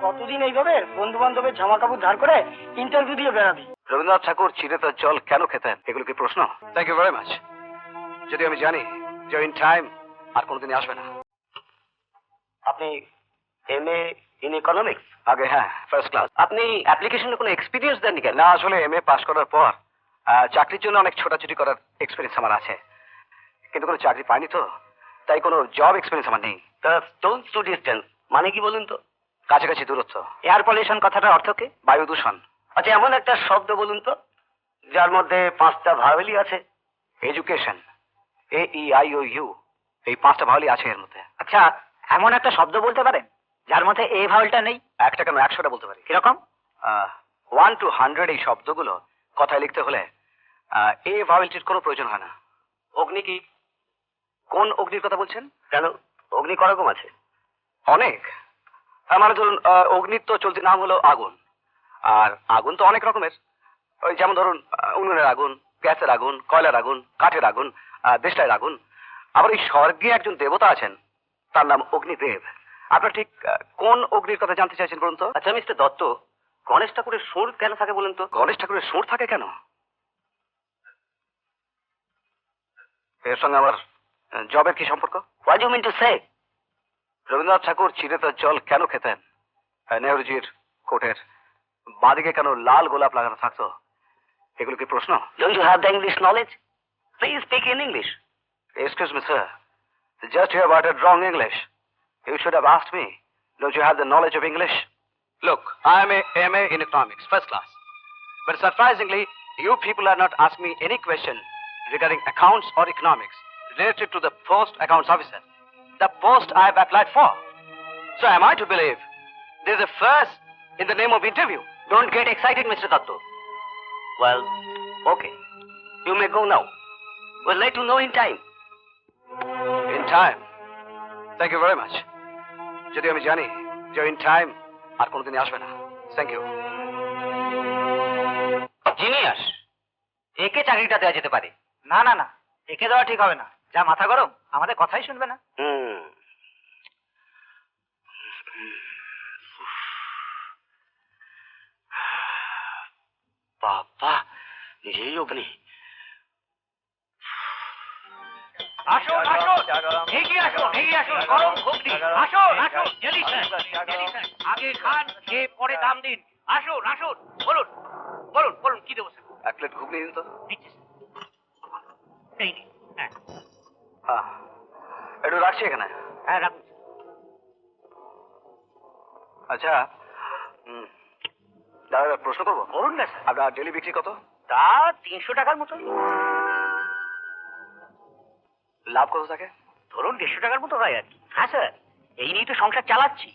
কতদিন এইভাবে বন্ধু বান্ধবের জামা কাপড় ধার করে ইন্টারভিউ দিয়ে বেড়াবি? রবীন্দ্রনাথ ঠাকুর চিড়ে তার জল কেন খেতেন, এগুলো কি প্রশ্ন? Thank you very much. যদি আমি জানি যে ইন টাইম আর কোনোদিনই আসবে না। আপনি এমএ ইন ইকোনমিক্স? আগে হ্যাঁ, ফার্স্ট ক্লাস। আপনি অ্যাপ্লিকেশনে কোনো এক্সপিরিয়েন্স দেননি কেন? না, আসলে এমএ পাশ করার পর চাকরির জন্য অনেক ছোটাছুটি করার এক্সপিরিয়েন্স আমার আছে, কিন্তু কোনো চাকরি পাইনি তো, তাই কোনো জব এক্সপিরিয়েন্স আমার নেই। দ্য স্টোনস টু ডিস্টেন্স মানে কি বলুন তো? কাছাকাছি দূরত্ব। এয়ার পলিউশন কথাটার অর্থ কি? বায়ু দূষণ। আচ্ছা, এমন একটা শব্দ বলুন তো যার মধ্যে 5টা ভাওয়েলই আছে। এডুকেশন, AEIOU, এই 5টা ভাওয়েলই আছে এর মধ্যে। আচ্ছা, এমন একটা শব্দ বলতে পারেন যার মধ্যে এ ভাওয়েলটা নেই? একটা কেন 100টা বলতে পারি। কিরকম? 1 to 100 এই শব্দগুলো কথায় লিখতে হলে এ ভাওয়েলটির কোনো প্রয়োজন হয় না। অগ্নি কি? কোন অগ্নির কথা বলছেন? কেন, অগ্নি করকম আছে? অনেক। মানে ধরুন অগ্নির তো চলতি নাম হলো আগুন, আর আগুন তো অনেক রকমের। ওই যেমন ধরুন উনুনের আগুন, গ্যাসের আগুন, কয়লার আগুন, কাঠের আগুন, দেশলাইয়ের আগুন। আবার এই স্বর্গে একজন দেবতা আছেন, তার নাম অগ্নিদেব। আপনার ঠিক কোন অগ্নির কথা জানতে চাইছেন বলুন তো? আচ্ছা মিস্টার দত্ত, গণেশ ঠাকুরের সুর কেন থাকে বলুন তো? গণেশ ঠাকুরের সুর থাকে কেন? এর সঙ্গে আমার জবের কি সম্পর্ক? What you mean to say? Rabindranath Tagore চিড়ে তার জল কেন খেতেন? নেহরুজির কোটের বাঁদিকে কেন লাল গোলাপ লাগানো থাকতো? এগুলো কি প্রশ্ন? Don't you have the English knowledge? Please speak in English. Excuse me, sir. Just you have uttered wrong English. You should have asked me. Don't you have the knowledge of English? Look, I am a MA in economics, first class. But surprisingly, you people are not asking me any question regarding accounts or economics related to the post accounts officer, the post I have applied for. So am I to believe there is a first in the name of interview? Don't get excited, Mr. Datto. Well, okay. You may go now. We'll let you know in time. In time? Thank you very much. যদি আমি জানি যে in time আর কোনোদিনই আসবে না। Thank you. Genius, একে চাকরিটা দেওয়া যেতে পারে। না না না, একে দেওয়া ঠিক হবে না। যা মাথা গরম, আমাদের কথাই শুনবে না। বাবা, নিজেই অগ্নি। আসুন আসুন, এগিয়ে আসুন এগিয়ে আসুন, গরম ঘুগনি। আসুন আসুন, জেলি স্যার, জেলি স্যার। আগে খান, খেয়ে পরে দাম দিন। আসুন আসুন, বলুন বলুন বলুন, কি দেবো স্যার? এক প্লেট ঘুগনি দিন তো। দিচ্ছি স্যার, এই নিন। হ্যাঁ হ্যাঁ, একটু রাখছি এখানে। হ্যাঁ, রাখুন। আচ্ছা, দাদা প্রশ্ন করবো? করুন না স্যার। আপনার ডেলি বিক্রি কত? তা 300 টাকার মতোই। লাভ কত থাকে? ধরুন 150 টাকার মতো হয় আর কি। হ্যাঁ স্যার, এই নিয়ে তো সংসার চালাচ্ছি।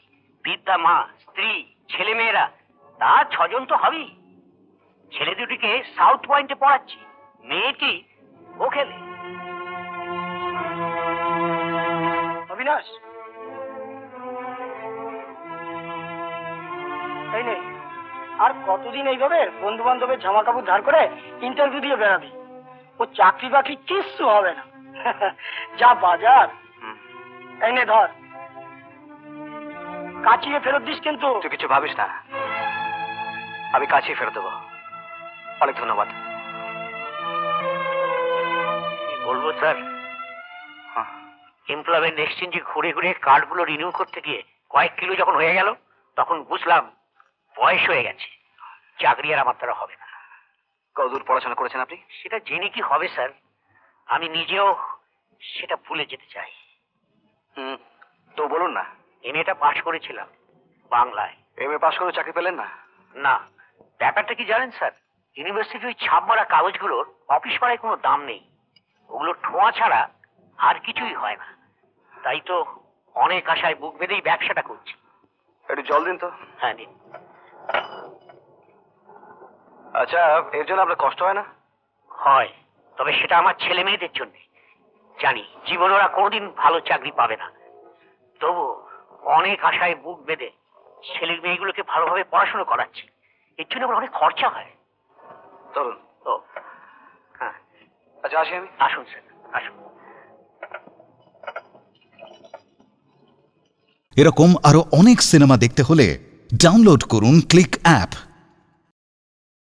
বৃদ্ধা মা, স্ত্রী, ছেলে মেয়েরা, তা 6 জন তো হবেই। ছেলে দুটিকে সাউথ পয়েন্টে পড়াচ্ছি, মেয়েটি ও খেলে। অবিনাশ, এই নে, আর কতদিন এইভাবে বন্ধু বান্ধবের জামা কাপড় ধার করে ইন্টারভিউ দিয়ে বেড়াবি? ও চাকরি বাকরি কিচ্ছু হবে না। যা বাজার। এই নে ধর, কাচিয়ে ফেরত দিস কিন্তু। তুই কিছু ভাবিস না, আমি কাছেই ফেরত দেবো। অনেক ধন্যবাদ। বলবো স্যার, এমপ্লয়মেন্ট এক্সচেঞ্জে ঘুরে ঘুরে কার্ডগুলো রিনিউ করতে গিয়ে কয়েক কিলো যখন হয়ে গেল, তখন বুঝলাম বয়স হয়ে গেছে, চাকরি আর আমার দ্বারা হবে না। কতদূর পড়াশোনা করেছেন আপনি? সেটা জেনে কি হবে স্যার? আমি নিজেও সেটা ভুলে যেতে চাই। তো বলুন না। এমএটা পাশ করেছিলাম বাংলায়। এমএ পাশ করে চাকরি পেলেন না? না, ব্যাপারটা কি জানেন স্যার? ইউনিভার্সিটির ওই ছাপ মারা কাগজগুলোর অফিস পাড়ায় কোনো দাম নেই। ওগুলো ঠোঁয়া ছাড়া আর কিছুই হয় না। তাই তো অনেক আশায় বুক বেঁধেই ব্যবসাটা করছি। একটু জল দিন তো। হ্যাঁ নিন। আচ্ছা, এর জন্য আপনার কষ্ট হয় না? হয়, তবে সেটা আমার ছেলে মেয়েদের জন্য। জানি জীবনে ওরা কোনোদিন ভালো চাকরি পাবে না, তবু অনেক আশায় বুক বেঁধে ছেলে মেয়েগুলোকে ভালোভাবে পড়াশোনা করাচ্ছি। এর জন্য আমার অনেক খরচা হয়। ধরুন। ও হ্যাঁ, আচ্ছা আসি আমি। আসুন স্যার, আসুন। এরকম আরো অনেক সিনেমা দেখতে হলে ডাউনলোড করুন ক্লিক অ্যাপ।